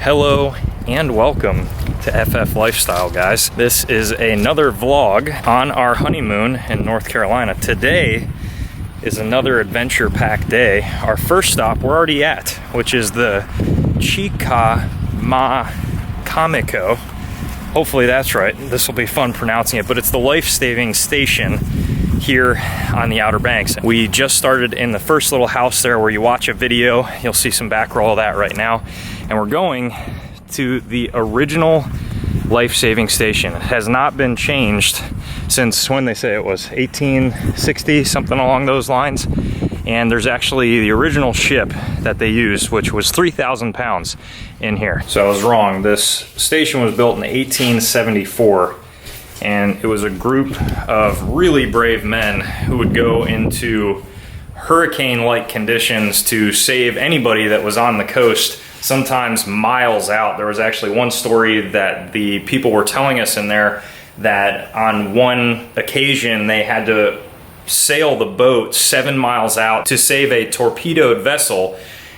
Hello and welcome to FF Lifestyle, guys. This is another vlog on our honeymoon in North Carolina. Today is another adventure-packed day. Our first stop we're already at, which is the Chickamauga. Hopefully that's right. This will be fun pronouncing it, but it's the life-saving station here on the Outer Banks. We just started in the first little house there where you watch a video. You'll see some back roll of that right now. And we're going to the original life-saving station. It has not been changed since, when they say it was, 1860, something along those lines. And there's actually the original ship that they used, which was 3,000 pounds in here. So I was wrong. This station was built in 1874. And it was a group of really brave men who would go into hurricane-like conditions to save anybody that was on the coast, sometimes miles out. There was actually one story that the people were telling us in there that on one occasion they had to sail the boat 7 miles out to save a torpedoed vessel,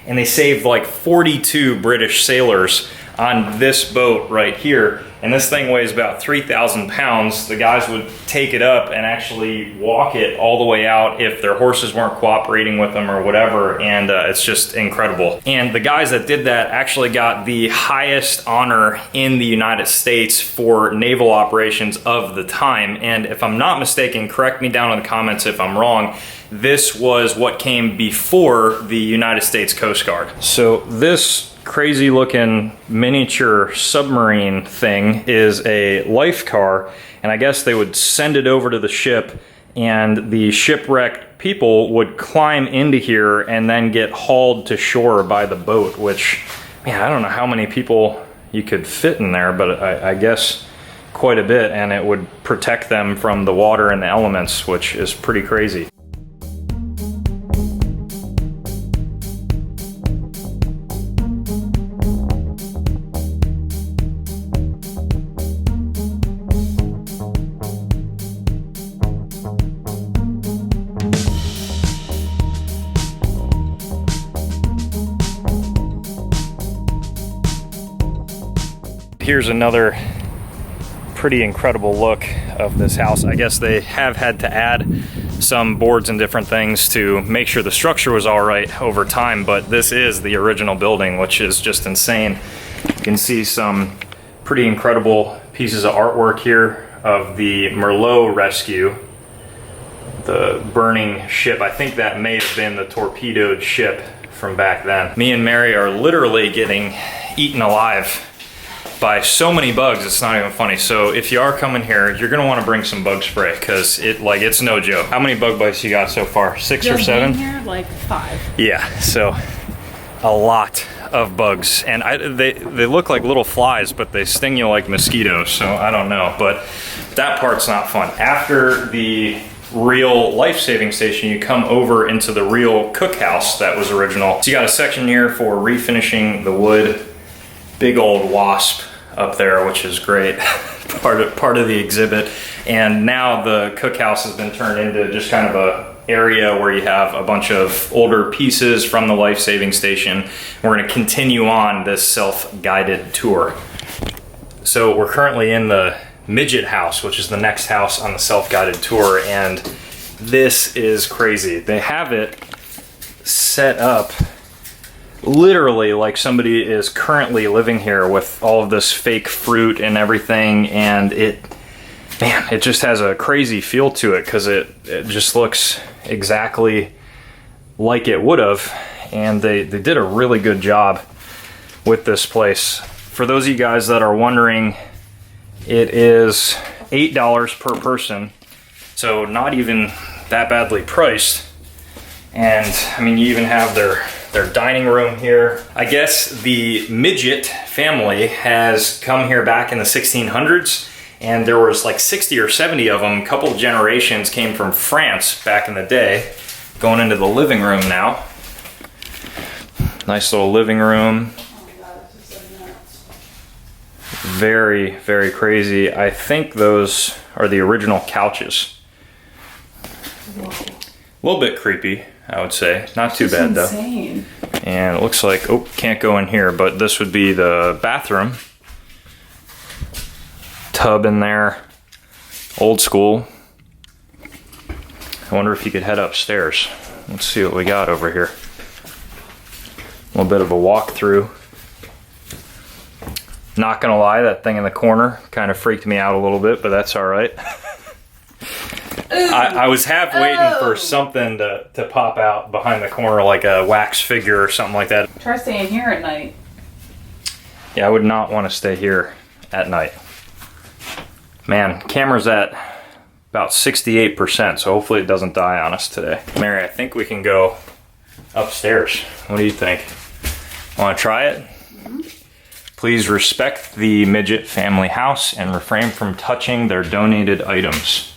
and they saved like 42 British sailors on this boat right here. And this thing weighs about 3,000 pounds. The guys would take it up and actually walk it all the way out if their horses weren't cooperating with them or whatever. And it's just incredible. And the guys that did that actually got the highest honor in the United States for naval operations of the time. And if I'm not mistaken, correct me down in the comments if I'm wrong, this was what came before the United States Coast Guard. So this crazy looking miniature submarine thing is a life car, and I guess they would send it over to the ship, and the shipwrecked people would climb into here and then get hauled to shore by the boat, which, man, I don't know how many people you could fit in there, but I guess quite a bit, and it would protect them from the water and the elements, which is pretty crazy. Here's another pretty incredible look of this house. I guess they have had to add some boards and different things to make sure the structure was all right over time, but this is the original building, which is just insane. You can see some pretty incredible pieces of artwork here of the Merlot rescue, the burning ship. I think that may have been the torpedoed ship from back then. Me and Mary are literally getting eaten alive by so many bugs, it's not even funny. So if you are coming here, you're gonna want to bring some bug spray, because it's no joke. How many bug bites you got so far? 6 or 7? Here, like 5. Yeah, so a lot of bugs, and they look like little flies, but they sting you like mosquitoes. So I don't know, but that part's not fun. After the real life-saving station, you come over into the real cookhouse that was original. So you got a section here for refinishing the wood. Big old wasp up there, which is great. part of the exhibit. And now the cookhouse has been turned into just kind of a area where you have a bunch of older pieces from the life-saving station. We're going to continue on this self-guided tour. So we're currently in the midget house, which is the next house on the self-guided tour, and this is crazy. They have it set up literally like somebody is currently living here with all of this fake fruit and everything, and it just has a crazy feel to it, because it just looks exactly like it would have, and they did a really good job with this place. For those of you guys that are wondering, it is $8 per person, so not even that badly priced. And I mean, you even have their dining room here. I guess the midget family has come here back in the 1600s, and there was like 60 or 70 of them. A couple of generations came from France back in the day. Going into the living room now. Nice little living room. Very, very crazy. I think those are the original couches. Whoa. A little bit creepy, I would say. Not too bad, though. Insane. And it looks like, oh, can't go in here, but this would be the bathroom. Tub in there, old school. I wonder if you could head upstairs. Let's see what we got over here. A little bit of a walkthrough. Not gonna lie, that thing in the corner kind of freaked me out a little bit, but that's all right. I was half waiting for something to pop out behind the corner, like a wax figure or something like that. Try staying here at night. Yeah, I would not want to stay here at night. Man, camera's at about 68%, so hopefully it doesn't die on us today. Mary, I think we can go upstairs. What do you think? Want to try it? Mm-hmm. Please respect the midget family house and refrain from touching their donated items.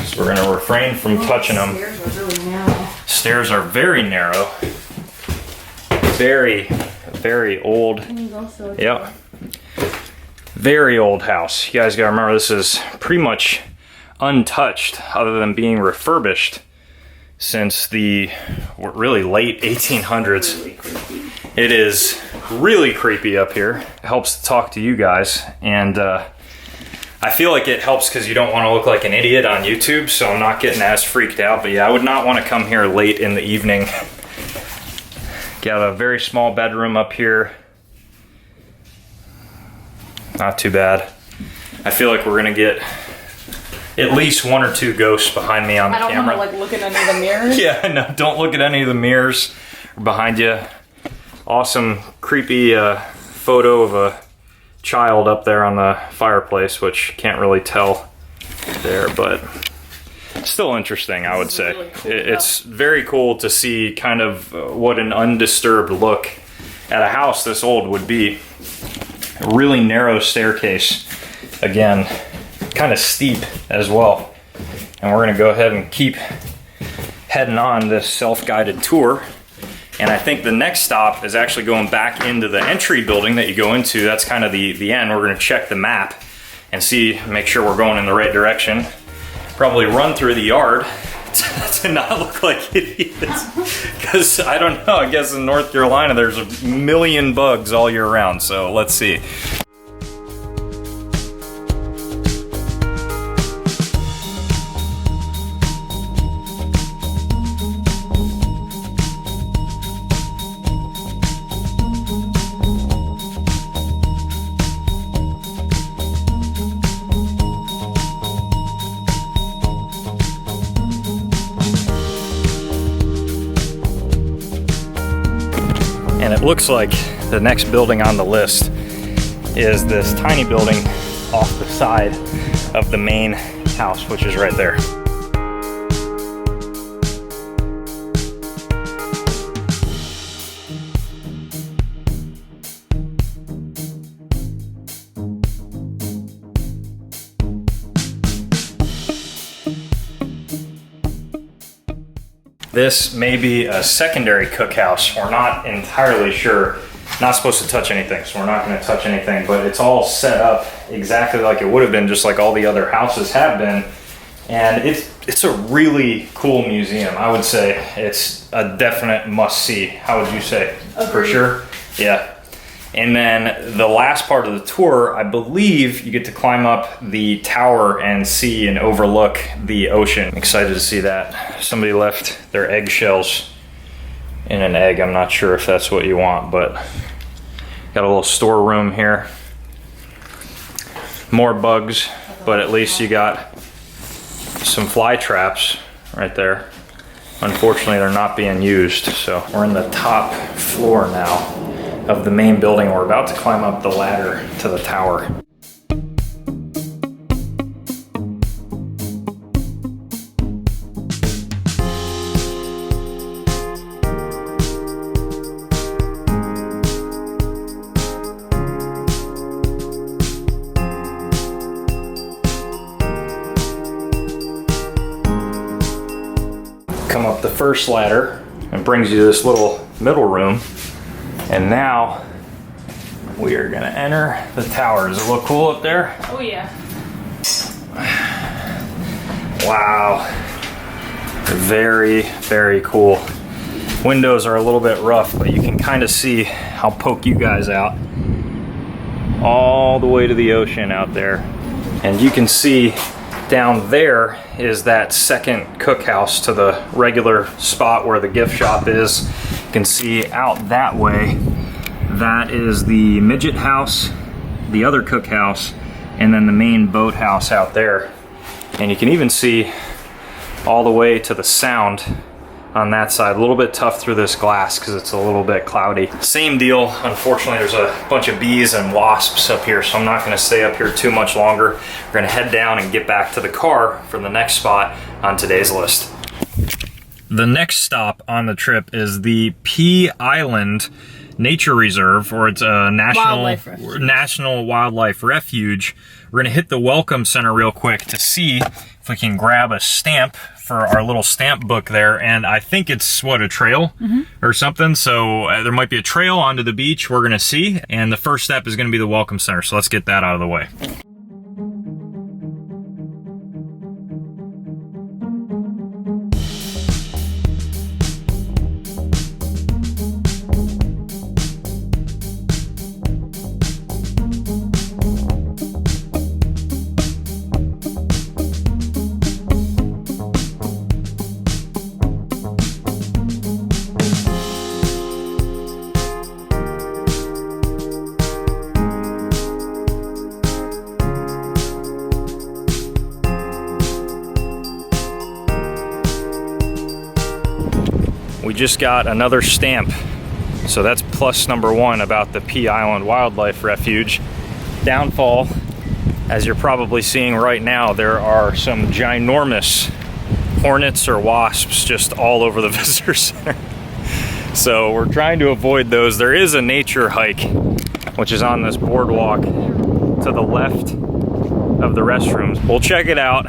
So we're gonna refrain from touching them. Stairs are really narrow. Stairs are very narrow. Very, very old. Yep. Very old house. You guys gotta remember, this is pretty much untouched other than being refurbished since the really late 1800s. Really creepy. It is really creepy up here. It helps to talk to you guys, and I feel like it helps because you don't want to look like an idiot on YouTube, so I'm not getting as freaked out. But yeah, I would not want to come here late in the evening. Got a very small bedroom up here. Not too bad. I feel like we're gonna get at least 1 or 2 ghosts behind me on the camera. I don't want to like look at any of the mirrors. Yeah, no, don't look at any of the mirrors behind you. Awesome, creepy photo of a child up there on the fireplace, which can't really tell there, but still interesting, I would say. Really cool, it's very cool to see kind of what an undisturbed look at a house this old would be. A really narrow staircase, again, kind of steep as well. And we're gonna go ahead and keep heading on this self-guided tour. And I think the next stop is actually going back into the entry building that you go into. That's kind of the end. We're gonna check the map and see, make sure we're going in the right direction. Probably run through the yard to not look like idiots. Because I don't know, I guess in North Carolina there's a million bugs all year round, so let's see. And it looks like the next building on the list is this tiny building off the side of the main house, which is right there. This may be a secondary cookhouse. We're not entirely sure. Not supposed to touch anything, so we're not going to touch anything, but it's all set up exactly like it would have been, just like all the other houses have been. And it's a really cool museum. I would say it's a definite must-see. How would you say? Agreed. For sure? Yeah. And then the last part of the tour, I believe you get to climb up the tower and see and overlook the ocean. Excited to see that. Somebody left their eggshells in an egg. I'm not sure if that's what you want, but got a little storeroom here. More bugs, but at least you got some fly traps right there. Unfortunately, they're not being used, so we're in the top floor now of the main building. We're about to climb up the ladder to the tower. Come up the first ladder and brings you to this little middle room. And now we are gonna enter the tower. Does it look cool up there? Oh yeah. Wow. Very, very cool. Windows are a little bit rough, but you can kind of see, I'll poke you guys out, all the way to the ocean out there. And you can see down there is that second cookhouse to the regular spot where the gift shop is. You can see out that way, that is the midget house, the other cookhouse, and then the main boathouse out there. And you can even see all the way to the Sound on that side. A little bit tough through this glass because it's a little bit cloudy. Same deal, unfortunately there's a bunch of bees and wasps up here, so I'm not going to stay up here too much longer. We're going to head down and get back to the car for the next spot on today's list. The next stop on the trip is the Pea Island Nature Reserve, or it's a National Wildlife Refuge. We're gonna hit the Welcome Center real quick to see if we can grab a stamp for our little stamp book there. And I think it's, what, a trail or something. So there might be a trail onto the beach we're gonna see. And the first step is gonna be the Welcome Center. So let's get that out of the way. We just got another stamp, so that's plus number one about the Pea Island Wildlife Refuge. Downfall, as you're probably seeing right now, there are some ginormous hornets or wasps just all over the visitor center. So we're trying to avoid those. There is a nature hike, which is on this boardwalk to the left of the restrooms. We'll check it out.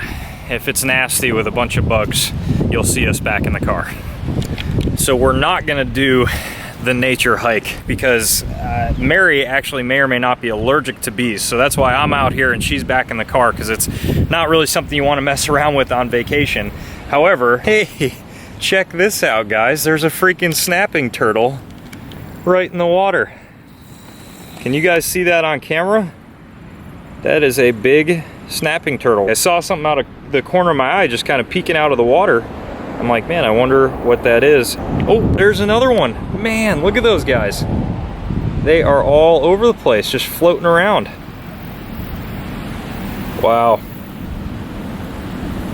If it's nasty with a bunch of bugs, you'll see us back in the car. So we're not gonna do the nature hike because Mary actually may or may not be allergic to bees. So that's why I'm out here and she's back in the car, because it's not really something you want to mess around with on vacation. However, hey, check this out, guys. There's a freaking snapping turtle right in the water. Can you guys see that on camera? That is a big snapping turtle. I saw something out of the corner of my eye just kind of peeking out of the water. I'm like, man, I wonder what that is. Oh, there's another one. Man, look at those guys. They are all over the place, just floating around. Wow.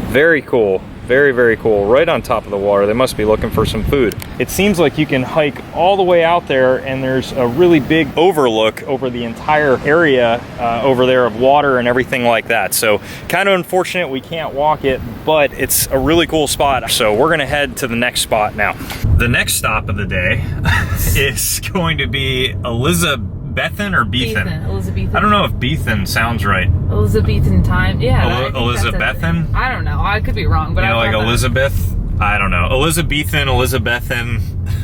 Very cool. Very, very cool. Right on top of the water. They must be looking for some food. It seems like you can hike all the way out there and there's a really big overlook over the entire area over there of water and everything like that. So kind of unfortunate we can't walk it, but it's a really cool spot. So we're gonna head to the next spot now. The next stop of the day is going to be Elizabethan or Beethan? Elizabethan. I don't know if Beethan sounds right. Elizabethan time. Yeah. Elizabethan? I don't know. I could be wrong, but you know, like Elizabeth? I don't know. Elizabethan.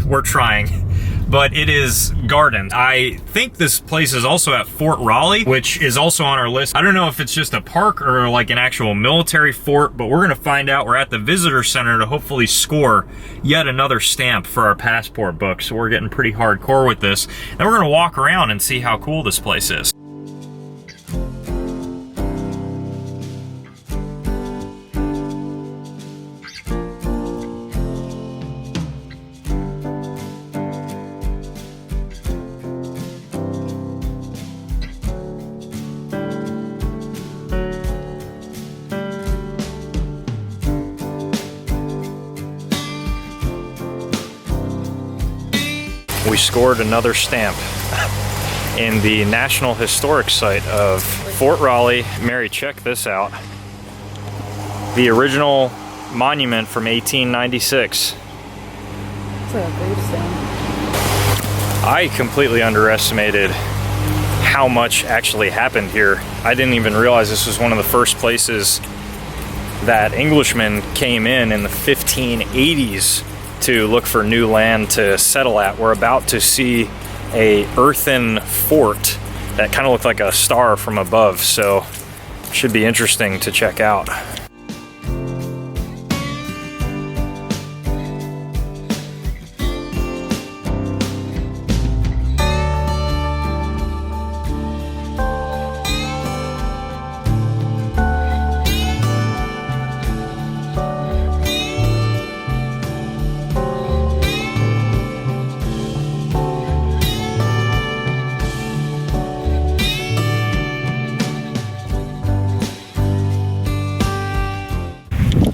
We're trying. But it is gardens. I think this place is also at Fort Raleigh, which is also on our list. I don't know if it's just a park or like an actual military fort, but we're gonna find out. We're at the visitor center to hopefully score yet another stamp for our passport book. So we're getting pretty hardcore with this. And we're gonna walk around and see how cool this place is. We scored another stamp in the National Historic Site of Fort Raleigh. Mary, check this out. The original monument from 1896. It's a gravestone. I completely underestimated how much actually happened here. I didn't even realize this was one of the first places that Englishmen came in the 1580s to look for new land to settle at. We're about to see a earthen fort that kind of looked like a star from above, so should be interesting to check out.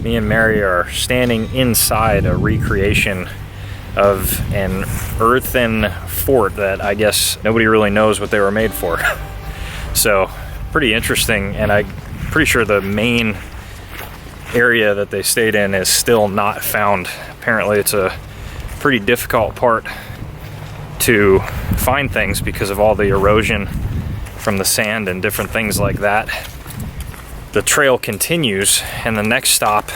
Me and Mary are standing inside a recreation of an earthen fort that I guess nobody really knows what they were made for. So pretty interesting, and I'm pretty sure the main area that they stayed in is still not found. Apparently it's a pretty difficult part to find things because of all the erosion from the sand and different things like that. The trail continues, and the next stop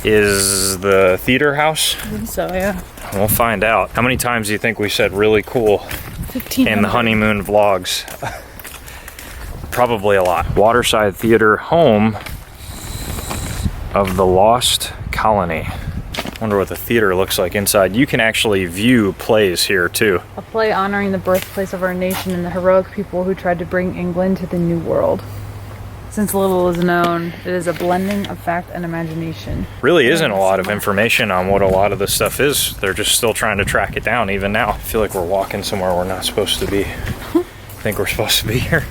is the theater house. I think so, yeah. We'll find out. How many times do you think we said really cool 1500. in the honeymoon vlogs? Probably a lot. Waterside Theater, home of the Lost Colony. Wonder what the theater looks like inside. You can actually view plays here too. A play honoring the birthplace of our nation and the heroic people who tried to bring England to the New World. Since little is known, it is a blending of fact and imagination. Really isn't a lot of information on what a lot of this stuff is. They're just still trying to track it down even now. I feel like we're walking somewhere we're not supposed to be. I think we're supposed to be here.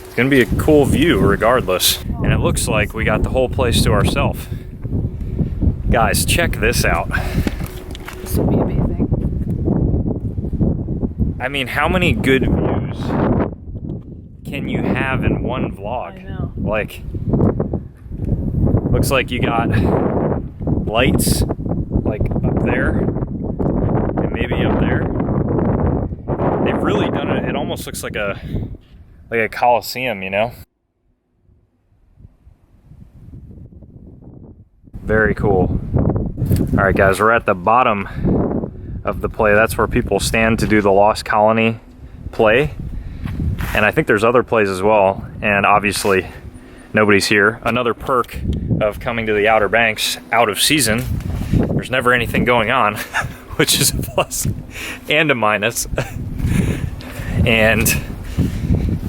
It's gonna be a cool view regardless. And it looks like we got the whole place to ourselves. Guys, check this out. This will be amazing. I mean, how many good views can you have in one vlog? I know. Like, looks like you got lights like up there and maybe up there. They've really done it. It almost looks like a coliseum, you know? Very cool. All right, guys, we're at the bottom of the play. That's where people stand to do the Lost Colony play. And I think there's other plays as well. And obviously, nobody's here. Another perk of coming to the Outer Banks out of season, there's never anything going on, which is a plus and a minus. And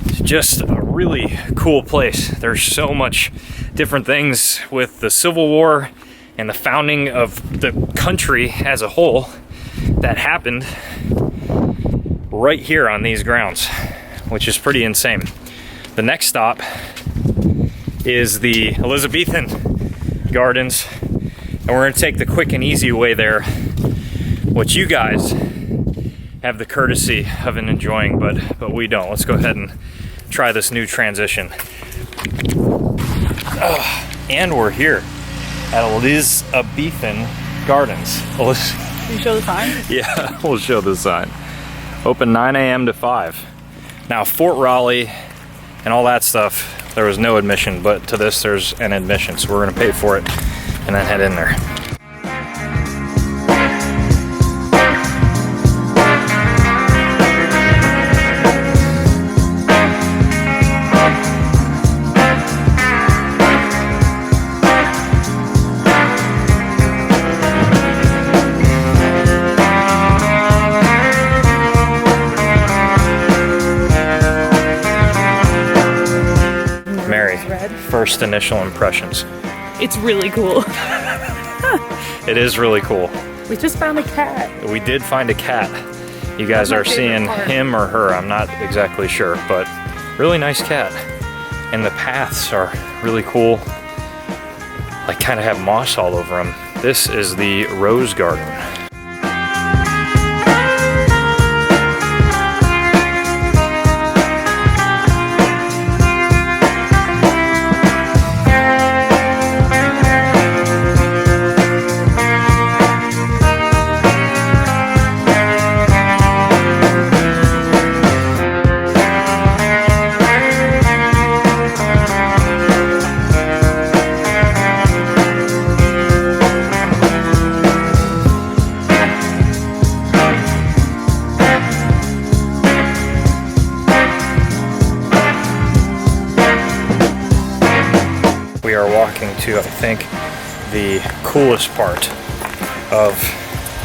it's just a really cool place. There's so much different things with the Civil War and the founding of the country as a whole that happened right here on these grounds, which is pretty insane. The next stop is the Elizabethan Gardens, and we're gonna take the quick and easy way there, which you guys have the courtesy of enjoying, but we don't. Let's go ahead and try this new transition. And we're here at Elizabethan Gardens. Can you show the sign? Yeah, we'll show the sign. Open 9 a.m. to 5. Now, Fort Raleigh and all that stuff, there was no admission, but to this there's an admission, so we're gonna pay for it and then head in there. First initial impressions. It's really cool. It is really cool. We just found a cat. We did find a cat. You guys are seeing him or her, I'm not exactly sure, but really nice cat. And the paths are really cool. Like kind of have moss all over them. This is the Rose Garden. We are walking to, I think, the coolest part of,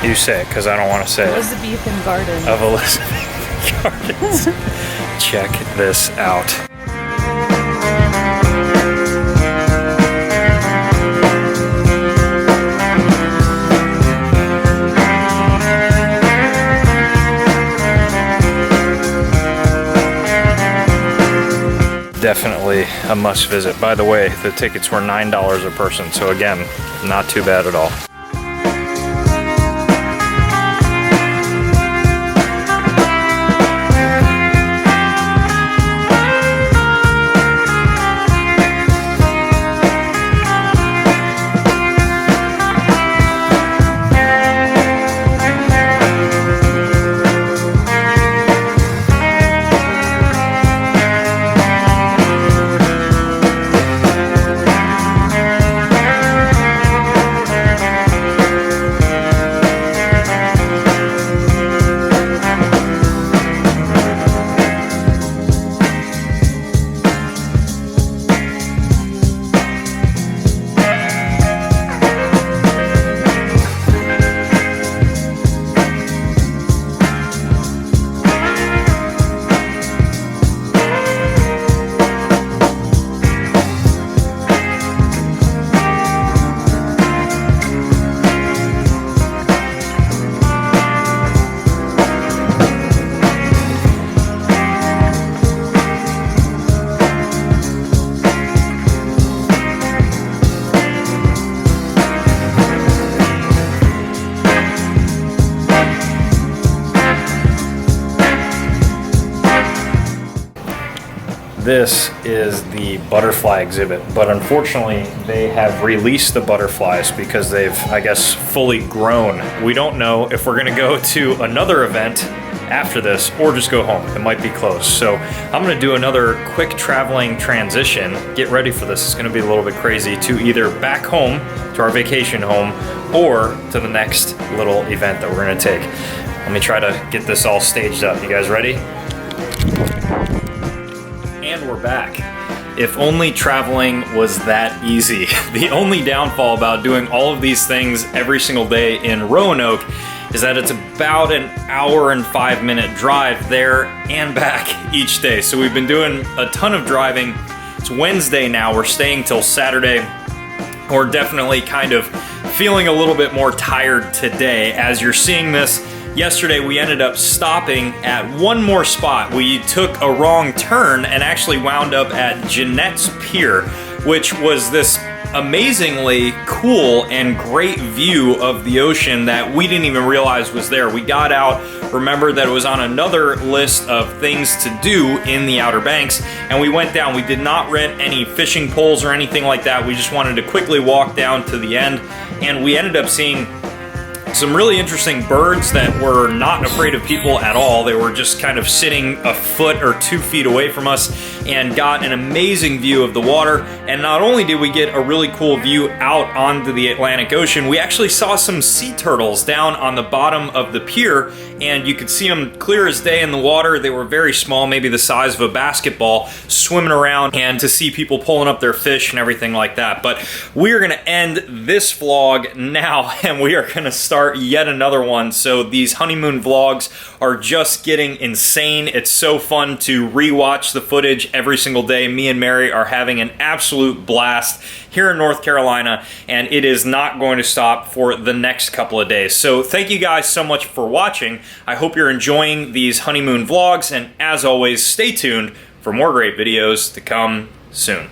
you say it because I don't want to say it. Elizabethan Gardens. Of Elizabethan Gardens. Check this out. definitely a must visit. By the way, the tickets were $9 a person, so again, not too bad at all. This is the butterfly exhibit, but unfortunately they have released the butterflies because they've, I guess, fully grown. We don't know if we're gonna go to another event after this or just go home. It might be closed. So I'm gonna do another quick traveling transition. Get ready for this. It's gonna be a little bit crazy to either back home to our vacation home or to the next little event that we're gonna take. Let me try to get this all staged up. You guys ready? And we're back. If only traveling was that easy. The only downfall about doing all of these things every single day in Roanoke is that it's about an hour and 5-minute drive there and back each day. So we've been doing a ton of driving. It's Wednesday now. We're staying till Saturday. We're definitely kind of feeling a little bit more tired today. As you're seeing this, yesterday we ended up stopping at one more spot. We took a wrong turn and actually wound up at Jeanette's Pier, which was this amazingly cool and great view of the ocean that we didn't even realize was there. We got out, remembered that it was on another list of things to do in the Outer Banks, and we went down. We did not rent any fishing poles or anything like that. We just wanted to quickly walk down to the end, and we ended up seeing some really interesting birds that were not afraid of people at all. They were just kind of sitting a foot or 2 feet away from us and got an amazing view of the water. And not only did we get a really cool view out onto the Atlantic Ocean, we actually saw some sea turtles down on the bottom of the pier, and you could see them clear as day in the water. They were very small, maybe the size of a basketball, swimming around, and to see people pulling up their fish and everything like that. But we are gonna end this vlog now, and we are gonna start yet another one. So these honeymoon vlogs are just getting insane. It's so fun to rewatch the footage every single day. Me and Mary are having an absolute blast here in North Carolina, and it is not going to stop for the next couple of days. So thank you guys so much for watching. I hope you're enjoying these honeymoon vlogs, and as always, stay tuned for more great videos to come soon.